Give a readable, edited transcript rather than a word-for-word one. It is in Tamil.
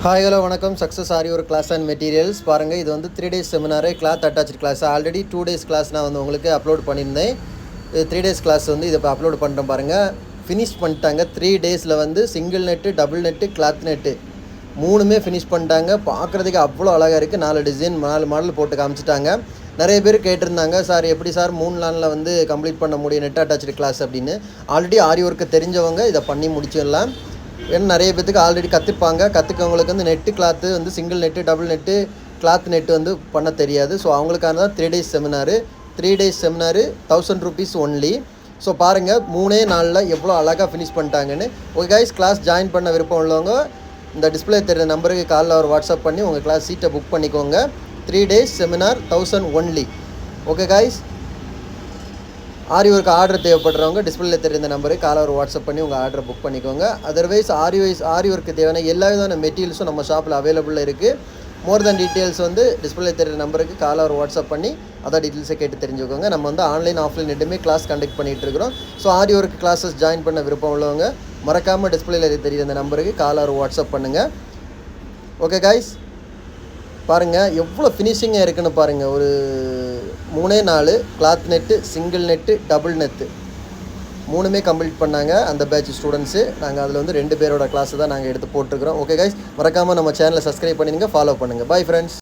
ஹாய் ஹலோ வணக்கம். சக்ஸஸ் ஆரி ஒரு கிளாஸ் அண்ட் மெட்டீரியல்ஸ் பாருங்கள். இது வந்து 3 days seminar cloth attach class. Already 2 days class நான் வந்து உங்களுக்கு அப்லோட் பண்ணியிருந்தேன். இது 3 days கிளாஸ் வந்து இதை இப்போ அப்லோட் பண்ணுறேன் பாருங்கள். ஃபினிஷ் பண்ணிட்டாங்க. 3 daysல வந்து single net, double net, cloth net மூணுமே ஃபினிஷ் பண்ணிட்டாங்க. பார்க்குறதுக்கு அவ்வளோ அழகாக இருக்குது. 4 டிசைன் 4 மாடல் போட்டு காமிச்சிட்டாங்க. நிறைய பேர் கேட்டிருந்தாங்க, சார் எப்படி சார் 3 நாளில் வந்து கம்ப்ளீட் பண்ண முடியும் நெட் அட்டாச்சு கிளாஸ் அப்படின்னு. ஆல்ரெடி ஆரி ஒர்க்கு தெரிஞ்சவங்க இதை பண்ணி முடிச்சிடலாம். ஏன்னா நிறைய பேத்துக்கு ஆல்ரெடி கற்றுப்பாங்க. கற்றுக்கவங்களுக்கு வந்து நெட்டு கிளாத்து வந்து single net, double net, cloth net வந்து பண்ண தெரியாது. ஸோ அவங்களுக்கான தான் 3 days seminar. 3 days seminar 1000 rupees only. So பாருங்கள் 3 நாளில் எவ்வளோ அழகாக ஃபினிஷ் பண்ணிட்டாங்கன்னு. ஓகே கைஸ், கிளாஸ் ஜாயின் பண்ண விருப்பம் உள்ளவங்க இந்த டிஸ்பிளே தெரிகிற நம்பருக்கு காலில் ஒரு வாட்ஸ்அப் பண்ணி உங்கள் கிளாஸ் சீட்டை புக் பண்ணிக்கோங்க. 3 days seminar 1000 only. Okay guys, aari work order தேவைப்படுறவங்க டிஸ்பிளே தெரிந்த நம்பருக்கு காலை ஒரு வாட்ஸ்அப் பண்ணி உங்கள் ஆர்டரை புக் பண்ணிக்கோங்க. அதர்வைஸ் ஆரி ஒர்க்கு தேவையான எல்லா விதமான மெட்டீரியல்ஸும் நம்ம ஷாப்பில் அவைலபிளாக இருக்குது. மோர் தென் டீட்டெயில்ஸ் வந்து டிஸ்பிளே தெரிகிற நம்பருக்கு காலை ஒரு வாட்ஸ்அப் பண்ணி அதான் டீட்டெயில்ஸை கேட்டு தெரிஞ்சுக்கோங்க. நம்ம வந்து ஆன்லைன் ஆஃப்லைன் ரெண்டுமே கிளாஸ் கண்டக்ட் பண்ணிகிட்டு இருக்கிறோம். ஸோ ஆரி ஒர்க் கிளாஸஸ் ஜாயின் பண்ண விருப்பம் உள்ளவங்க மறக்காமல் டிஸ்பிளேல தெரிகிற அந்த நம்பருக்கு காலை ஒரு வாட்ஸ்அப் பண்ணுங்கள். ஓகே கைஸ், பாருங்கள் எவ்வளோ ஃபினிஷிங்காக இருக்குன்னு பாருங்கள். ஒரு 3 நாள் cloth net, single net, double net மூணுமே கம்ப்ளீட் பண்ணாங்க அந்த பேட்ச் ஸ்டூடெண்ட்ஸு. நாங்கள் அதில் வந்து 2 பேரோட கிளாஸு தான் நாங்கள் எடுத்து போட்டிருக்கிறோம். ஓகே கைஸ், மறக்காமல் நம்ம சேனலை சப்ஸ்கிரைப் பண்ணிடுங்க, ஃபாலோ பண்ணுங்கள். Bye friends.